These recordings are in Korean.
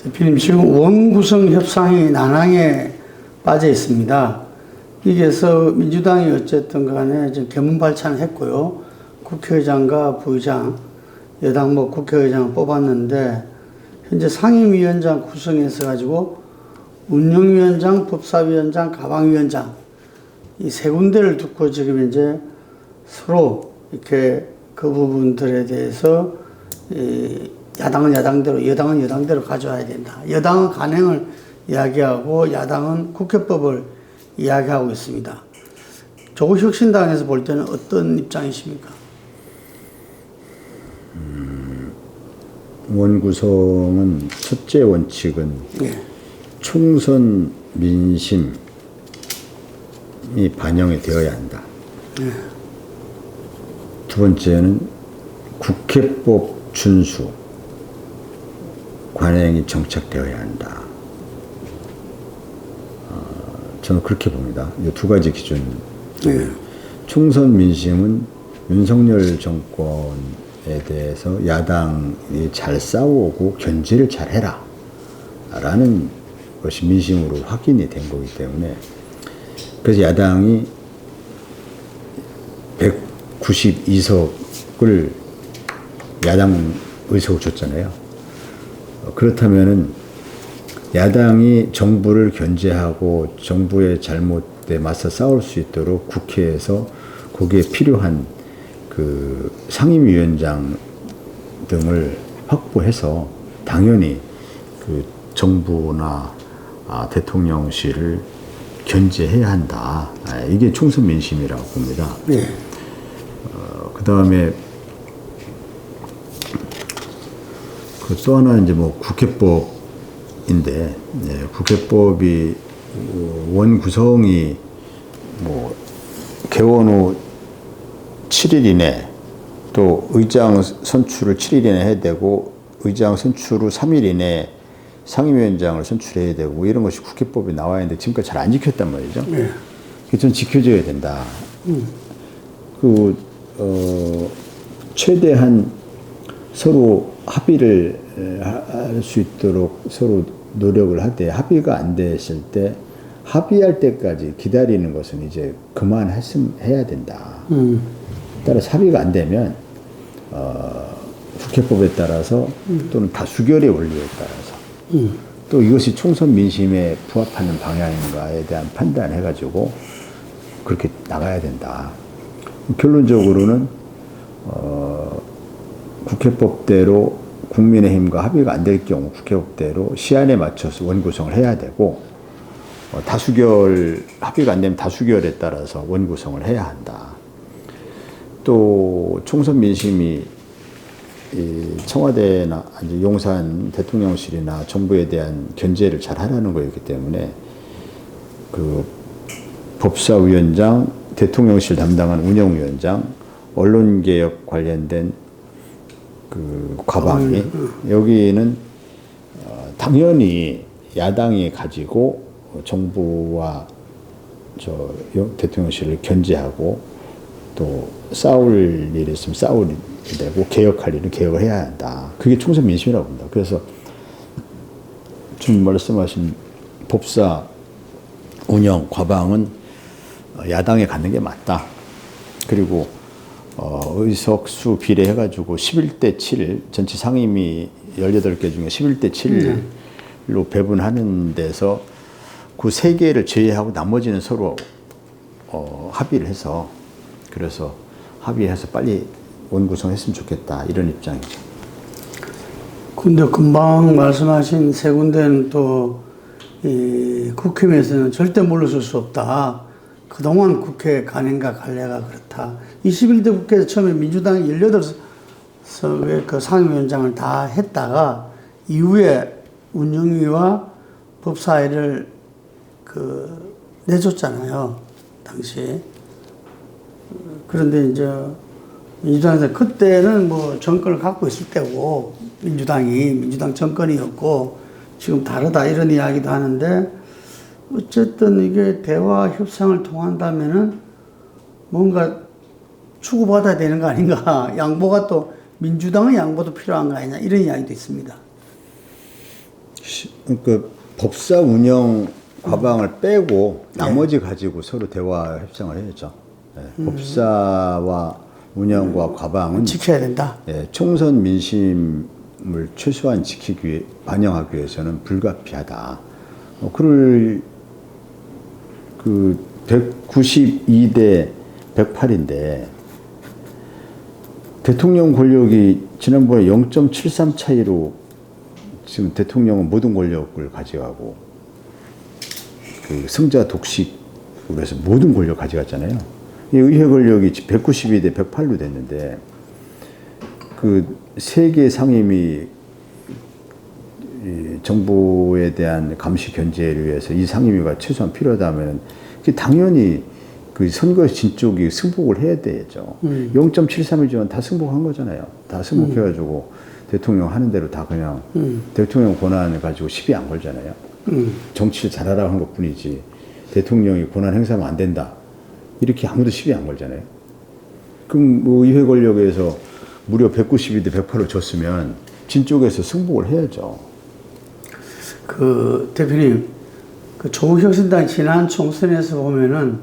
대표님, 지금 원구성 협상이 난항에 빠져 있습니다. 여기에서 민주당이 어쨌든 간에 지금 개문 발차는 했고요. 국회의장과 부의장, 여당 국회의장을 뽑았는데, 현재 상임위원장 구성해서 가지고 운영위원장, 법사위원장, 가방위원장, 이 세 군데를 두고 지금 이제 서로 이렇게 그 부분들에 대해서 야당은 야당대로, 여당은 여당대로 가져와야 된다. 여당은 간행을 이야기하고 야당은 국회법을 이야기하고 있습니다. 조국혁신당에서 볼 때는 어떤 입장이십니까? 원구성은 첫째 원칙은 총선 민심이 반영이 되어야 한다. 두 번째는 국회법 준수, 관행이 정착되어야 한다. 저는 그렇게 봅니다. 이 두 가지 기준. 총선 민심은 윤석열 정권에 대해서 야당이 잘 싸우고 견제를 잘 해라 라는 것이 민심으로 확인이 된 거기 때문에, 그래서 야당이 192석을 야당 의석을 줬잖아요. 그렇다면은 야당이 정부를 견제하고 정부의 잘못에 맞서 싸울 수 있도록 국회에서 거기에 필요한 그 상임위원장 등을 확보해서 당연히 그 정부나 대통령실을 견제해야 한다. 이게 총선 민심이라고 봅니다. 그 다음에 또 하나 이제 국회법인데, 국회법이 원 구성이 개원 후 7일 이내, 또 의장 선출을 7일 이내 해야 되고, 의장 선출 후 3일 이내 상임위원장을 선출해야 되고, 이런 것이 국회법에 나와 있는데 지금까지 잘 안 지켰단 말이죠. 그래서 지켜져야 된다. 최대한 서로 합의를 할 수 있도록 서로 노력을 하되, 합의가 안 됐을 때 합의할 때까지 기다리는 것은 이제 그만해야 된다. 따라서 합의가 안 되면 국회법에 따라서 또는 다수결의 원리에 따라서 또 이것이 총선 민심에 부합하는 방향인가에 대한 판단을 해가지고 그렇게 나가야 된다. 결론적으로는 국회법대로 국민의힘과 합의가 안 될 경우 국회법대로 시한에 맞춰서 원구성을 해야 되고, 합의가 안 되면 다수결에 따라서 원구성을 해야 한다. 또 총선 민심이 청와대나 용산 대통령실이나 정부에 대한 견제를 잘 하라는 거였기 때문에 그 법사위원장, 대통령실 담당한 운영위원장, 언론개혁 관련된 그 과방위, 여기는 당연히 야당이 가지고 정부와 대통령실을 견제하고, 또 싸울 일이 있으면 싸울 되고, 개혁할 일은 개혁을 해야 한다. 그게 총선 민심이라고 봅니다. 그래서 지금 말씀하신 법사 운영 과방은 야당에 갖는 게 맞다. 그리고 의석수 비례해가지고 11대 7, 전체 상임위 18개 중에 11대 7로 배분하는 데서 그 3개를 제외하고 나머지는 서로 합의를 해서, 그래서 합의해서 빨리 원구성했으면 좋겠다, 이런 입장이죠. 근데 금방 말씀하신 세 군데는 또 국힘에서는 절대 물러설 수 없다. 그동안 국회 간행과 관례가 그렇다. 21대 국회에서 처음에 민주당이 18석의 그 상임위원장을 다 했다가 이후에 운영위와 법사위를 내줬잖아요, 당시. 그런데 이제 민주당에서 그때는 정권을 갖고 있을 때고, 민주당 정권이었고, 지금 다르다 이런 이야기도 하는데, 어쨌든 이게 대화 협상을 통한다면은 뭔가 추구받아야 되는 거 아닌가. 양보가 또 민주당의 양보도 필요한 거 아니냐, 이런 이야기도 있습니다. 그 법사 운영 과방을 빼고 나머지 가지고 서로 대화 협상을 해야죠. 예, 법사와 운영과 과방은 지켜야 된다. 예, 총선 민심을 최소한 반영하기 위해서는 불가피하다. 그를 그 192대 108인데 대통령 권력이 지난번에 0.73 차이로 지금 대통령은 모든 권력을 가져가고 그 승자 독식으로 해서 모든 권력 가져갔잖아요. 이 의회 권력이 192대 108로 됐는데 그 세계 상임위 정부에 대한 감시 견제를 위해서 이 상임위가 최소한 필요하다면 당연히 그 선거 진쪽이 승복을 해야 되죠. 0.73이지만 다 승복한 거잖아요. 다 승복해가지고 대통령 하는 대로 다 그냥 대통령 권한을 가지고 시비 안 걸잖아요. 정치를 잘하라고 한 것 뿐이지 대통령이 권한 행사하면 안 된다. 이렇게 아무도 시비 안 걸잖아요. 그럼 뭐 의회 권력에서 무려 192대 108로 졌으면 진쪽에서 승복을 해야죠. 그 대표님, 그 조국혁신당 지난 총선에서 보면은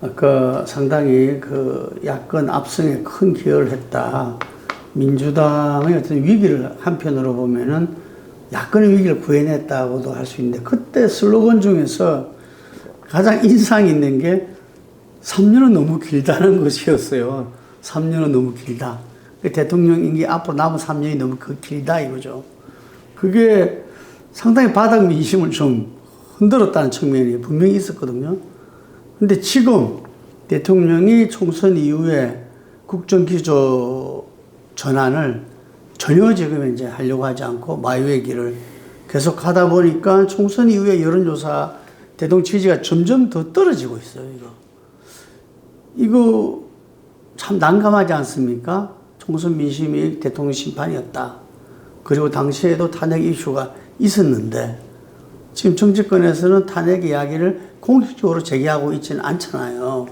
아까 상당히 그 야권 압승에 큰 기여를 했다. 민주당의 어떤 위기를 한편으로 보면은 야권의 위기를 구해냈다고도 할 수 있는데 그때 슬로건 중에서 가장 인상 있는 게 3년은 너무 길다는 것이었어요. 3년은 너무 길다. 대통령 임기 앞으로 남은 3년이 너무 길다 이거죠. 그게 상당히 바닥 민심을 좀 흔들었다는 측면이 분명히 있었거든요. 근데 지금 대통령이 총선 이후에 국정기조 전환을 전혀 지금 이제 하려고 하지 않고 마이웨이 길을 계속 하다 보니까 총선 이후에 여론조사 대동 지지가 점점 더 떨어지고 있어요, 이거 참 난감하지 않습니까? 총선 민심이 대통령 심판이었다. 그리고 당시에도 탄핵 이슈가 있었는데 지금 정치권에서는 탄핵 이야기를 공식적으로 제기하고 있지는 않잖아요.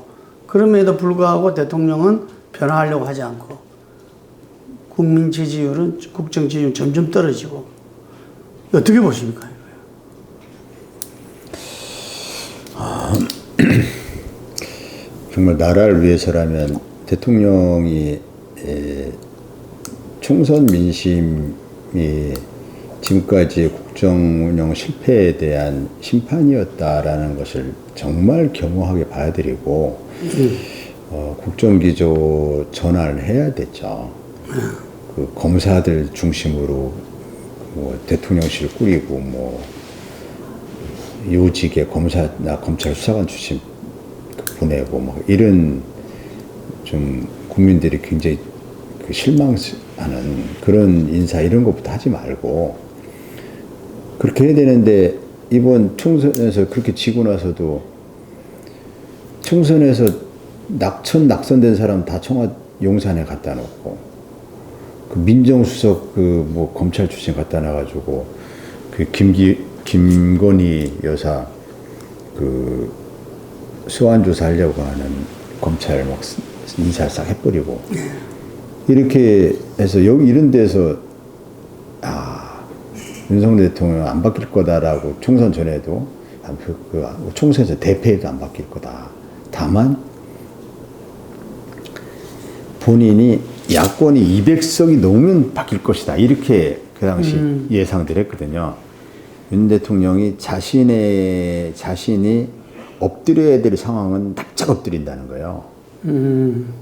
그럼에도 불구하고 대통령은 변화하려고 하지 않고 국민 지지율은 국정 지지율은 점점 떨어지고 어떻게 보십니까? 정말 나라를 위해서라면 대통령이 총선 민심이 지금까지 국정 운영 실패에 대한 심판이었다라는 것을 정말 겸허하게 봐야되고 국정기조 전환을 해야 됐죠. 그 검사들 중심으로 뭐 대통령실 꾸리고 뭐 요직에 검사나 검찰 수사관 출신 보내고 뭐 이런 좀 국민들이 굉장히 그 실망하는 그런 인사 이런 것부터 하지 말고 그렇게 해야 되는데 이번 총선에서 그렇게 지고 나서도 총선에서 낙선된 사람 다 청와 용산에 갖다 놓고 그 민정수석 그 뭐 검찰 출신 갖다 놔가지고 그 김건희 여사 그 소환 조사하려고 하는 검찰 막 인사 싹 해버리고 이렇게 해서 여기 이런 데서 윤석열 대통령 안 바뀔 거다라고 총선 전에도 그 총선에서 대패해도 안 바뀔 거다. 다만 본인이 야권이 200석이 넘으면 바뀔 것이다. 이렇게 그 당시 예상들 했거든요. 윤 대통령이 자신이 엎드려야 될 상황은 납작 엎드린다는 거예요.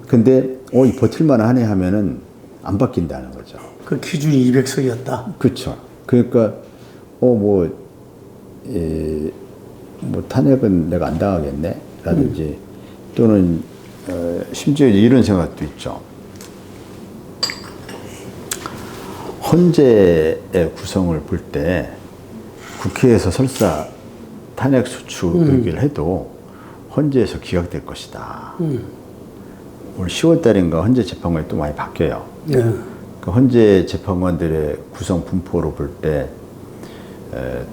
근데 버틸만 하네 하면은 안 바뀐다는 거죠. 그 기준이 200석이었다. 그렇죠. 그러니까 뭐 탄핵은 내가 안 당하겠네 라든지 또는 심지어 이런 생각도 있죠. 헌재의 구성을 볼 때 국회에서 설사 탄핵 소추 의결을 해도 헌재에서 기각될 것이다. 올 10월 달인가 헌재 재판관이 또 많이 바뀌어요. 네. 그 헌재 재판관들의 구성 분포로 볼 때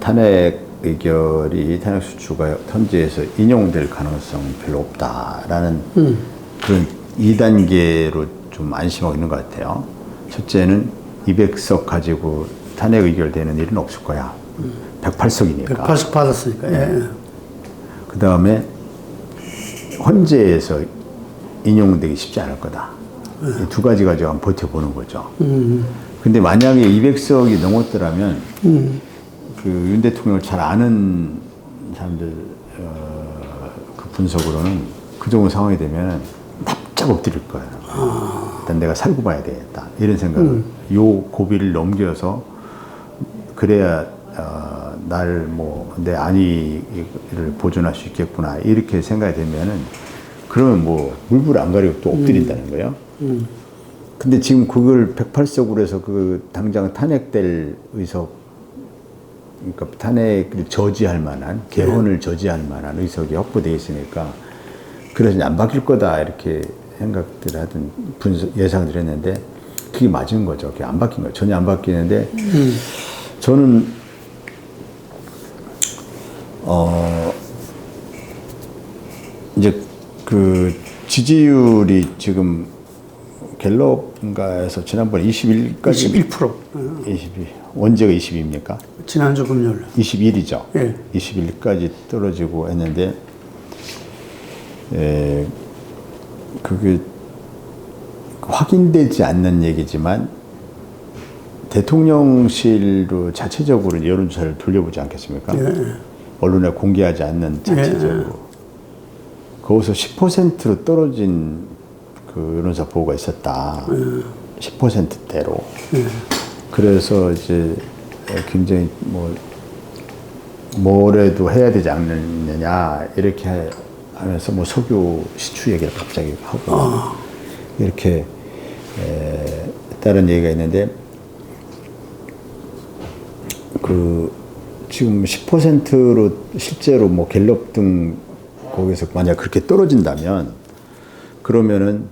탄핵 의결이 탄핵 소추가 헌재에서 인용될 가능성은 별로 없다라는 그런 2단계로 좀 안심하고 있는 것 같아요. 첫째는 200석 가지고 탄핵 의결되는 일은 없을 거야. 108석이니까. 180 받았으니까. 예. 그 다음에 헌재에서 인용되기 쉽지 않을 거다. 이 두 가지 가지고 한번 버텨보는 거죠. 근데 만약에 200석이 넘었더라면 그 윤 대통령을 잘 아는 사람들 그 분석으로는 그 정도 상황이 되면 납작 엎드릴 거예요. 일단 내가 살고 봐야 되겠다. 이런 생각을 요 고비를 넘겨서 그래야 날 뭐 내 안위를 보존할 수 있겠구나 이렇게 생각이 되면은 그러면 뭐 물불 안 가리고 또 엎드린다는 거예요. 근데 지금 그걸 108석으로 해서 그 당장 탄핵될 의석, 그러니까 탄핵을 저지할 만한, 개헌을 저지할 만한 의석이 확보되어 있으니까 그래서 안 바뀔 거다 이렇게 생각들 하던 예상들 했는데 그게 맞은 거죠. 그게 안 바뀐 거예요. 전혀 안 바뀌는데 저는 이제 그 지지율이 지금 갤럽인가에서 지난번에 21까지 21%. 22 언제가 20입니까? 지난주 금요일. 21이죠. 예. 21까지 떨어지고 했는데 그게 확인되지 않는 얘기지만 대통령실로 자체적으로 여론조사를 돌려보지 않겠습니까? 예. 언론에 공개하지 않는 자체적으로. 거기서 10%로 떨어진 그 여론조사 보고가 있었다. 10%대로. 그래서 이제 굉장히 뭐라도 해야 되지 않느냐 이렇게 하면서 뭐 석유 시추 얘기를 갑자기 하고 이렇게 다른 얘기가 있는데 그 지금 10%로 실제로 뭐 갤럽 등 거기서 만약 그렇게 떨어진다면 그러면은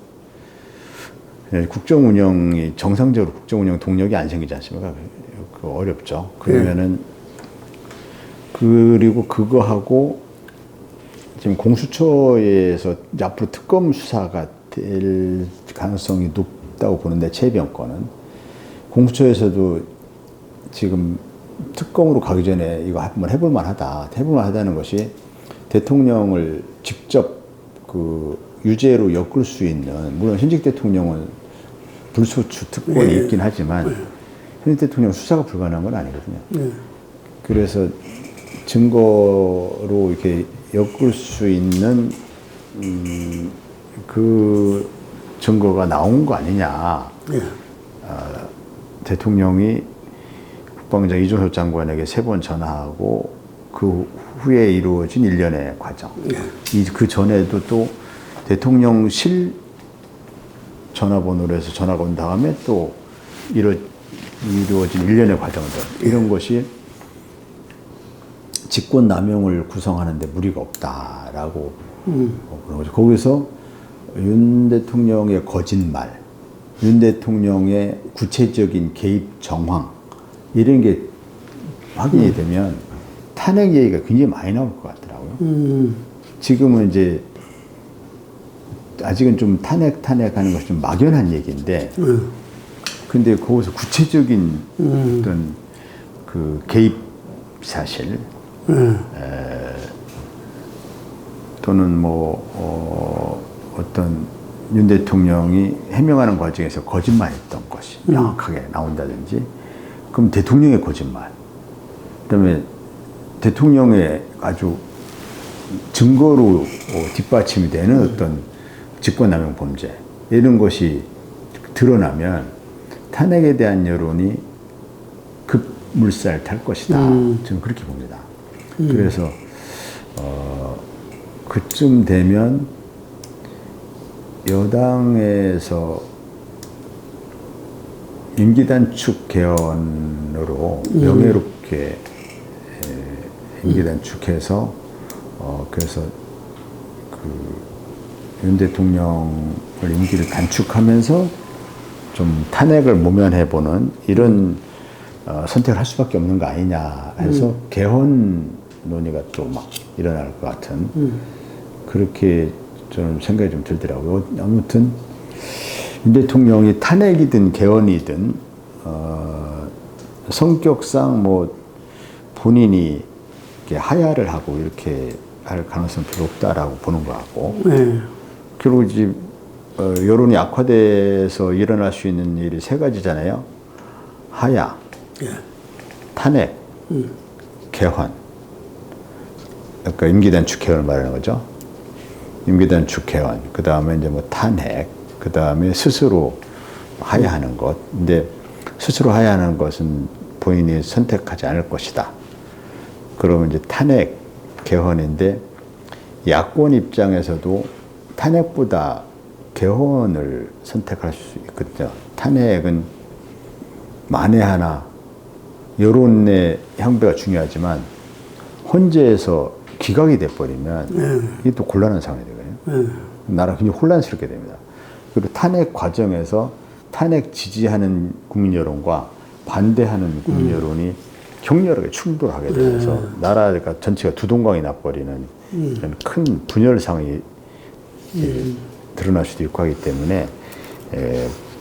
국정 운영이 정상적으로 국정 운영 동력이 안 생기지 않습니까? 그 어렵죠. 그러면은 그리고 그거하고 지금 공수처에서 앞으로 특검 수사가 될 가능성이 높다고 보는데 최병권은 공수처에서도 지금 특검으로 가기 전에 이거 한번 해볼 만하다. 해볼 만하다는 것이 대통령을 직접 그 유죄로 엮을 수 있는, 물론 현직 대통령은 불소추 특권이 있긴 하지만 현직 대통령 수사가 불가능한 건 아니거든요. 그래서 증거로 이렇게 엮을 수 있는 그 증거가 나온 거 아니냐. 대통령이 국방장 이종섭 장관에게 3번 전화하고 그 후에 이루어진 일련의 과정. 그 전에도 또 대통령실 전화번호로 해서 전화가 온 다음에 또 이루어진 일련의 과정들. 이런 것이 직권남용을 구성하는데 무리가 없다라고 그런 거죠. 거기서 윤 대통령의 거짓말, 윤 대통령의 구체적인 개입 정황, 이런 게 확인이 되면 탄핵 얘기가 굉장히 많이 나올 것 같더라고요. 지금은 이제 아직은 좀 탄핵하는 것이 좀 막연한 얘기인데, 근데 거기서 구체적인 어떤 그 개입 사실, 또는 뭐 어떤 윤 대통령이 해명하는 과정에서 거짓말했던 것이 명확하게 나온다든지, 그럼 대통령의 거짓말, 그다음에 대통령의 아주 증거로 뒷받침이 되는 어떤 직권남용 범죄, 이런 것이 드러나면 탄핵에 대한 여론이 급물살 탈 것이다. 저는 그렇게 봅니다. 그래서 그쯤 되면 여당에서 임기 단축 개헌으로 명예롭게 임기 단축해서 그래서 그 윤 대통령을 임기를 단축하면서 좀 탄핵을 모면해보는 이런 선택을 할 수밖에 없는 거 아니냐 해서 개헌 논의가 또 막 일어날 것 같은 그렇게 저는 생각이 좀 들더라고요. 아무튼 윤 대통령이 탄핵이든 개헌이든 성격상 뭐 본인이 이렇게 하야를 하고 이렇게 할 가능성은 별로 없다라고 보는 거 같고 네. 결국 이제 여론이 악화돼서 일어날 수 있는 일이 세 가지잖아요. 하야, 예. 탄핵, 개헌. 그러니까 임기단축 개헌을 말하는 거죠. 임기단축 개헌. 그 다음에 이제 뭐 탄핵. 그 다음에 스스로 하야하는 것. 근데 스스로 하야하는 것은 본인이 선택하지 않을 것이다. 그러면 이제 탄핵 개헌인데 야권 입장에서도 탄핵보다 개헌을 선택할 수 있거든요. 탄핵은 만에 하나 여론의 향배가 중요하지만 헌재에서 기각이 돼버리면 이게 또 곤란한 상황이 되거든요. 나라가 굉장히 혼란스럽게 됩니다. 그리고 탄핵 과정에서 탄핵 지지하는 국민 여론과 반대하는 국민 여론이 격렬하게 충돌하게 되면서 나라가 전체가 두동강이 나버리는 이런 큰 분열 상황이 드러날 수도 있고 하기 때문에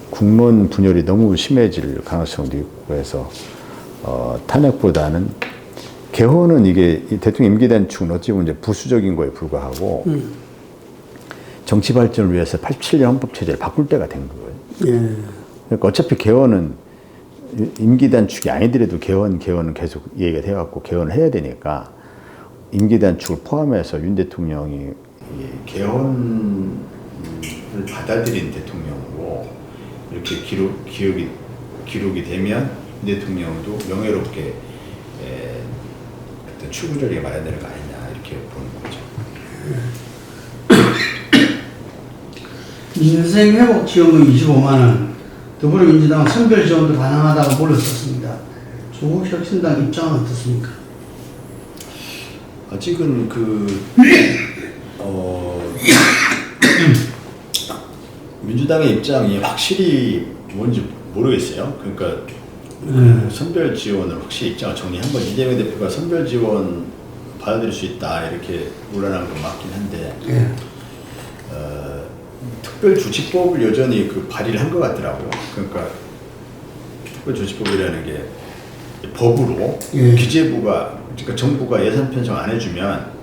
국론 분열이 너무 심해질 가능성도 있고 해서 탄핵보다는 개헌은 이게 대통령 임기 단축은 어찌 보면 이제 부수적인 거에 불과하고 정치 발전을 위해서 87년 헌법 체제를 바꿀 때가 된 거예요. 예. 그러니까 어차피 개헌은 임기 단축이 아니더라도 개헌은 계속 얘기가 돼갖고 개헌을 해야 되니까 임기 단축을 포함해서 윤 대통령이 개헌을 받아들인 대통령으로 이렇게 기록이 되면 윤 대통령도 명예롭게 어떤 출구 자리가 마련되는 거 아니냐 이렇게 보는 거죠. 민생회복 지원금 25만 원, 더불어민주당은 선별 지원도 가능하다고 물었었습니다. 조국 혁신당 입장은 어떻습니까? 아직은 민주당의 입장이 확실히 뭔지 모르겠어요. 그러니까 선별 지원을 확실히 입장을 정리한 건 이재명 대표가 선별 지원 받아들일 수 있다 이렇게 물러난 건 맞긴 한데 예. 특별조치법을 여전히 발의를 한 것 같더라고요. 그러니까 특별조치법이라는 게 법으로 기재부가 그러니까 정부가 예산 편성 안 해주면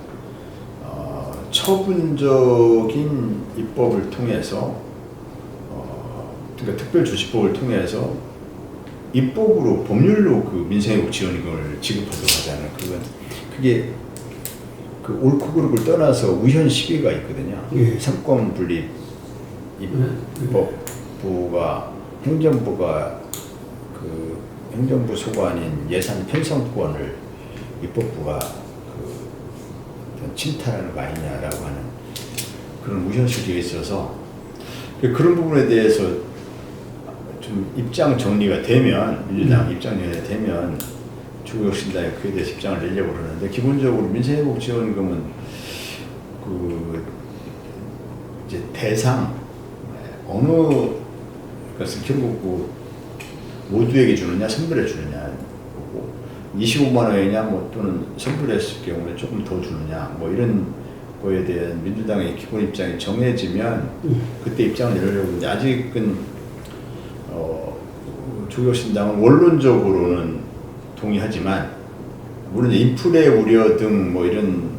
처분적인 입법을 통해서 그러니까 특별조치법을 통해서 입법으로 법률로 민생회복 지원금을 지급하도록 하자는 그게 옳고 그름을 떠나서 우현 시비가 있거든요. 삼권 분립 입법부가 행정부가 행정부 소관인 예산 편성권을 입법부가 침탈하는 거 아니냐라고 하는 그런 우현시비가 있어서 그런 부분에 대해서 좀 입장 정리가 되면 민주당 입장 정리가 되면 조국혁신당이 그에 대해서 입장을 내려고 그러는데 기본적으로 민생회복 지원금은 이제 대상 어느 것을 결국 모두에게 주느냐 선별해 주느냐 거고 25만 원이냐 뭐 또는 선별했을 경우에 조금 더 주느냐 뭐 이런 거에 대한 민주당의 기본 입장이 정해지면 그때 입장을 내려고 하는데 아직은 조국혁신당은 원론적으로는 동의하지만 물론 인플레 우려 등 뭐 이런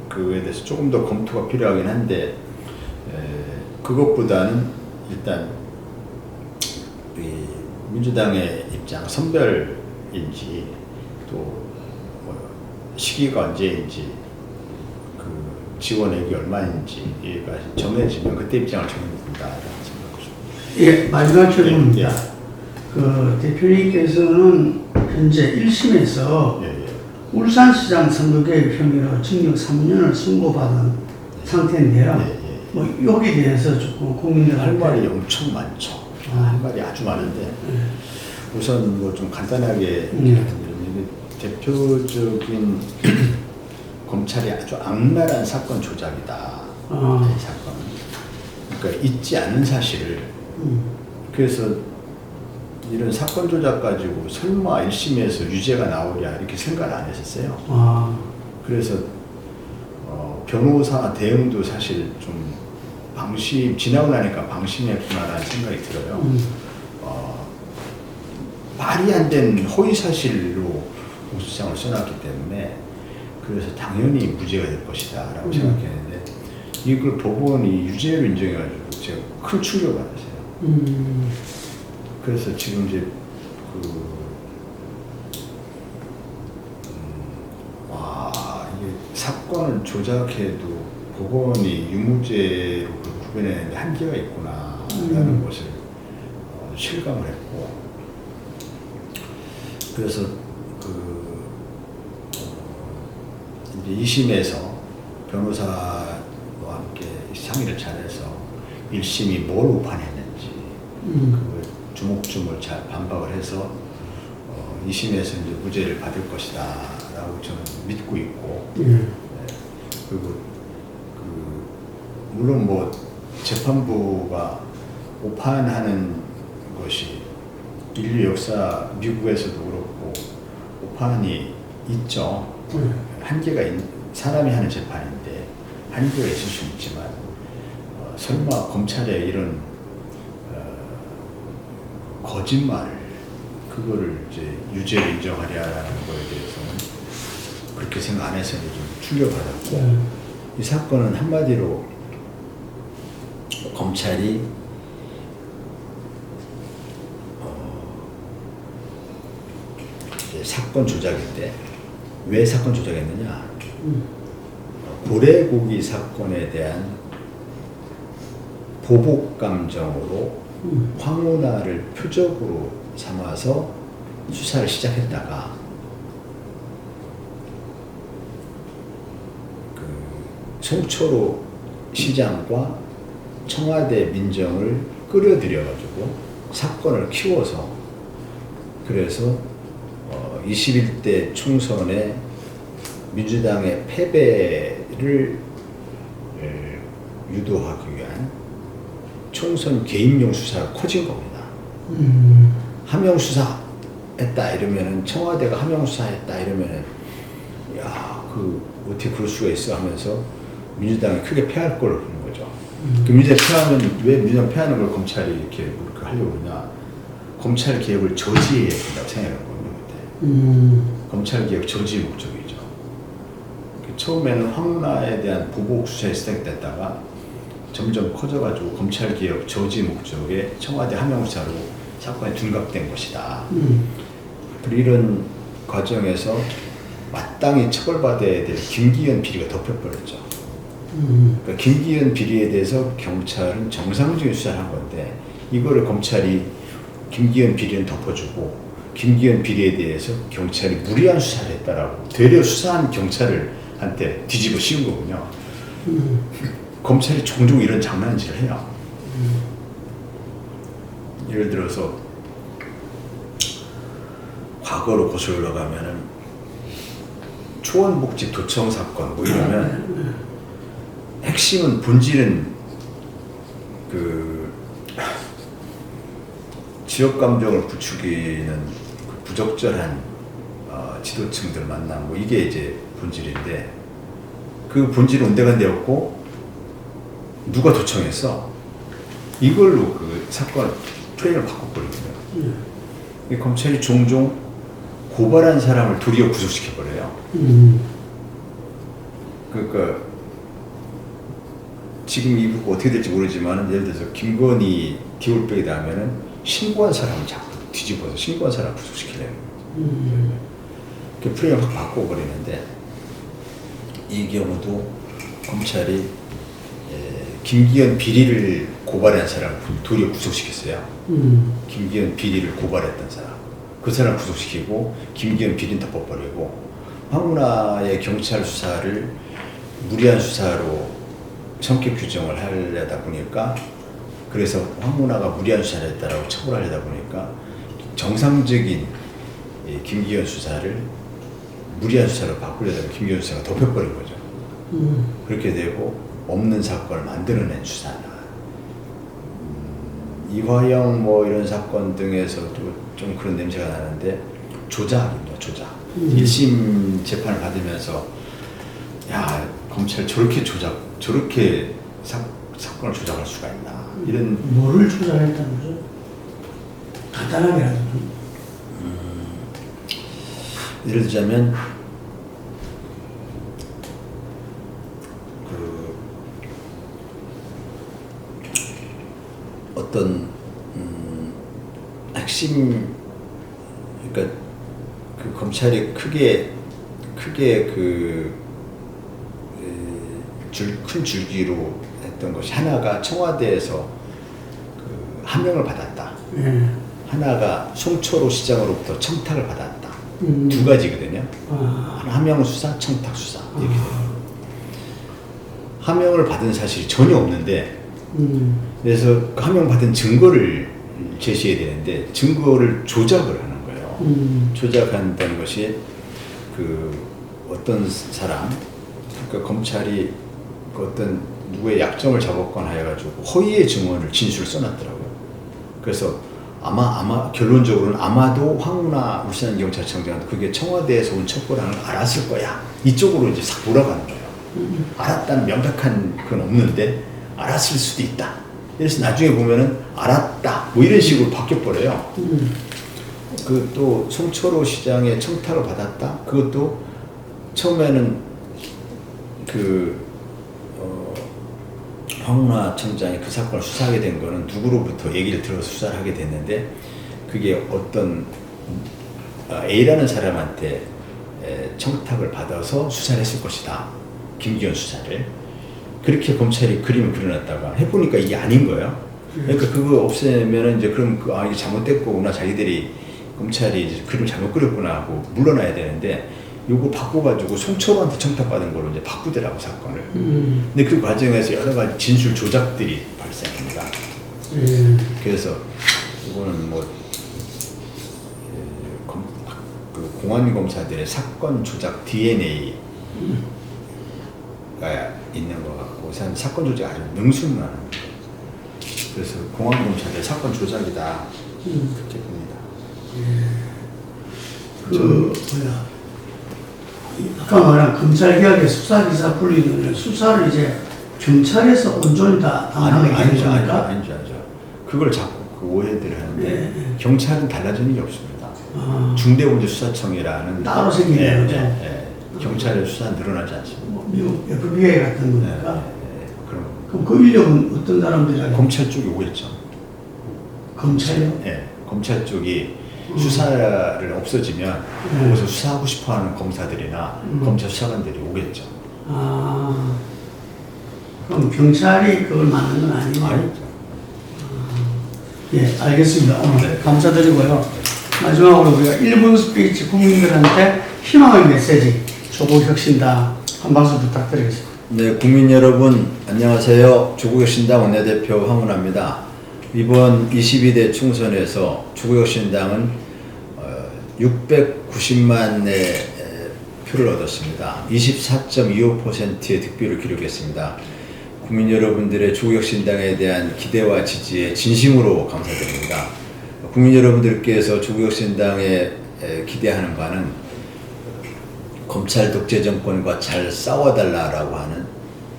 그에 대해서 조금 더 검토가 필요하긴 한데 그것보다는 일단 민주당의 입장 선별인지 또 시기가 언제인지 지원액이 얼마인지가 정해지면 그때 입장을 정해야 된다라는 생각이죠. 예, 마지막 질문입니다. 대표님께서는 현재 1심에서 울산시장 선거개입 혐의로 징역 3년을 선고받은 상태인데요. 뭐 여기에 대해서 조금 국민들 할 말이 엄청 많죠. 할 말이 아주 많은데 우선 뭐 좀 간단하게 대표적인 검찰이 아주 악랄한 사건 조작이다. 이 사건은. 그러니까 잊지 않는 사실을 그래서 이런 사건 조작 가지고 설마 1심에서 유죄가 나오랴 이렇게 생각을 안 했었어요. 그래서 변호사 대응도 사실 좀 지나고 나니까 방심했구나라는 생각이 들어요. 말이 안 된 허위 사실로 공소장을 써놨기 때문에 그래서 당연히 무죄가 될 것이다라고 생각했는데 이걸 법원이 유죄로 인정해가지고 제가 큰 충격을 받았어요. 그래서 지금 이제 이게 사건을 조작해도 법원이 유무죄로 구별해내는데 한계가 있구나라는 것을 실감을 했고, 그래서 이제 2심에서 변호사와 함께 상의를 잘해서 1심이 뭘 오판했는지 그걸 주목주목 잘 반박을 해서 2심에서 이제 무죄를 받을 것이다라고 저는 믿고 있고, 그리고 물론 뭐 재판부가 오판하는 것이 인류 역사 미국에서도 그렇고 오판이 있죠. 한계가 사람이 하는 재판인데 한계가 있을 수 있지만 설마 검찰의 이런 거짓말을 그거를 이제 유죄로 인정하려는 거에 대해서는 그렇게 생각 안 해서 좀 충격받았고, 이 사건은 한마디로 검찰이 이제 사건 조작인데 왜 사건 조작했느냐? 고래고기 사건에 대한 보복 감정으로 황운하를 표적으로 삼아서 수사를 시작했다가 송철호 시장과 청와대 민정을 끌어들여가지고 사건을 키워서, 그래서 21대 총선에 민주당의 패배를 유도하기 위한 총선 개입용 수사가 커진 겁니다. 하명 수사했다 이러면은, 청와대가 하명 수사했다 이러면은, 야, 어떻게 그럴 수가 있어 하면서 민주당이 크게 패할 걸 보는 거죠. 그 민주당 패하면, 왜 민주당 패하는 걸 검찰이 이렇게 하려고 그러냐? 검찰 개혁을 저지해야 된다고 생각하는 겁니다. 검찰 개혁 저지 목적이죠. 처음에는 황운하에 대한 보복 수사에 시작됐다가 점점 커져가지고 검찰 개혁 저지 목적의 청와대 하명 수사로 사건이 둔갑된 것이다. 그리고 이런 과정에서 마땅히 처벌받아야 될 김기현 비리가 덮여버렸죠. 그러니까 김기현 비리에 대해서 경찰은 정상적인 수사를 한 건데, 이거를 검찰이 김기현 비리는 덮어주고 김기현 비리에 대해서 경찰이 무리한 수사를 했다라고 되려 수사한 경찰한테 뒤집어 씌운 거군요. 검찰이 종종 이런 장난질을 해요. 예를 들어서 과거로 거슬러 올라가면은 초원복지 도청 사건 뭐 이러면 핵심은, 본질은 지역 감정을 부추기는 부적절한 지도층들 만남, 뭐 이게 이제 본질인데, 그 본질은 온데간데였고 누가 도청했어? 이걸로 그 사건 프레임을 바꿔버리거든요. 검찰이 종종 고발한 사람을 도리어 구속시켜버려요. 그러니까 지금 이 부분 어떻게 될지 모르지만, 예를 들어서 김건희 디올백이 나면은 신고한 사람을 자꾸 뒤집어서 신고한 사람 구속시키려는 거예요. 그 프레임을 확 바꿔버리는데, 이 경우도 검찰이 김기현 비리를 고발한 사람을 도리어 구속시켰어요. 김기현 비리를 고발했던 사람, 그 사람 구속시키고 김기현 비리는 덮어버리고, 황운하의 경찰 수사를 무리한 수사로 성격 규정을 하려다 보니까, 그래서 황운하가 무리한 수사를 했다라고 처벌하려다 보니까 정상적인 김기현 수사를 무리한 수사로 바꾸려다가 김기현 수사가 덮여버린 거죠. 그렇게 되고 없는 사건을 만들어낸 수사나, 이화영 뭐 이런 사건 등에서도 좀 그런 냄새가 나는데, 조작입니다. 조작. 1심 재판을 받으면서, 야, 검찰 저렇게 사건을 조작할 수가 있나, 이런. 뭐를 조작했다는 거죠? 간단하게 하자면 예를 들자면 그 어떤 핵심, 그러니까 그 검찰이 크게 큰 줄기로 했던 것이, 하나가 청와대에서 그 하명을 받았다. 예. 하나가 송철호 시장으로부터 청탁을 받았다. 두 가지거든요. 하나 하명 수사, 청탁 수사 이렇게 돼요. 하명을 받은 사실이 전혀 없는데, 그래서 그 하명 받은 증거를 제시해야 되는데 증거를 조작을 하는 거예요. 조작한다는 것이 그 어떤 사람, 그러니까 검찰이 그 어떤 누구의 약점을 잡았거나 해가지고 허위의 증언을 진술을 써놨더라고요. 그래서 아마 결론적으로는 아마도 황운하 울산경찰청장은 그게 청와대에서 온 첩보라는 걸 알았을 거야. 이쪽으로 이제 싹 돌아가는 거예요. 알았다는 명백한 건 없는데 알았을 수도 있다. 그래서 나중에 보면은 알았다 뭐 이런 식으로 바뀌어버려요. 그 또 송철호 시장의 청탁을 받았다. 그것도 처음에는 황운하 청장이 그 사건을 수사하게 된 거는 누구로부터 얘기를 들어서 수사를 하게 됐는데, 그게 어떤 A라는 사람한테 청탁을 받아서 수사를 했을 것이다. 김기현 수사를. 그렇게 검찰이 그림을 그려놨다가 해보니까 이게 아닌 거예요. 그러니까 그거 없애면은 이제 그럼 이게 잘못됐구나, 자기들이 검찰이 이제 그림을 잘못 그렸구나 하고 물러나야 되는데, 요거 바꿔가지고 송철호한테 청탁받은 걸로 이제 바꾸더라고, 사건을. 근데 그 과정에서 여러 가지 진술 조작들이 발생합니다. 그래서 이거는 뭐 그 공안 검사들의 사건 조작 DNA가 있는 것 같고, 사건 조작 아주 능수능란한 거예요. 그래서 공안 검사들 사건 조작이다, 그렇게 봅니다. 아까 말한 검찰개혁의 수사기사 분리는 수사를 이제 경찰에서 온전히 다 당하게 되는 겁니까? 아니죠. 그걸 자꾸 그 오해들을 하는데, 네. 경찰은 달라진 일이 없습니다. 중대범죄수사청이라는 따로 생긴 거죠. 경찰의 수사 늘어나지 않습니다. 미국 FBI 같은 겁니까? 그럼 그 인력은 어떤 사람들이 검찰 쪽이 오겠죠. 검찰요? 네, 검찰 쪽이 수사를 없어지면 거기서 수사하고 싶어하는 검사들이나 검찰 수사관들이 오겠죠. 그럼 경찰이 그걸 만든 건 아니에요? 아니죠. 예, 알겠습니다. 오늘 감사드리고요. 마지막으로 우리가 1분 스피치 국민들한테 희망의 메시지, 조국혁신당 한 말씀 부탁드리겠습니다. 네, 국민 여러분 안녕하세요. 조국혁신당 원내대표 황운하입니다. 이번 22대 총선에서 조국혁신당은 690만의 표를 얻었습니다. 24.25%의 득표를 기록했습니다. 국민 여러분들의 조국혁신당에 대한 기대와 지지에 진심으로 감사드립니다. 국민 여러분들께서 조국혁신당에 기대하는 바는 검찰 독재 정권과 잘 싸워달라고 하는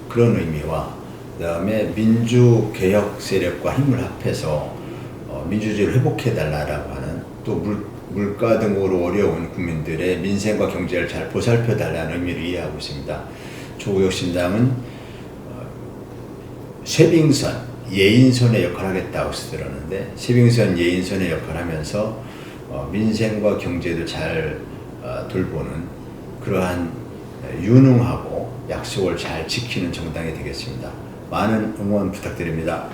그런 의미와, 그 다음에 민주개혁 세력과 힘을 합해서 민주주의를 회복해달라고 하는, 또 물가 등으로 어려운 국민들의 민생과 경제를 잘 보살펴달라는 의미를 이해하고 있습니다. 조국혁신당은 쇄빙선, 예인선의 역할을 하겠다고 들었는데, 쇄빙선, 예인선의 역할을 하면서 민생과 경제도 잘 돌보는 그러한 유능하고 약속을 잘 지키는 정당이 되겠습니다. 많은 응원 부탁드립니다.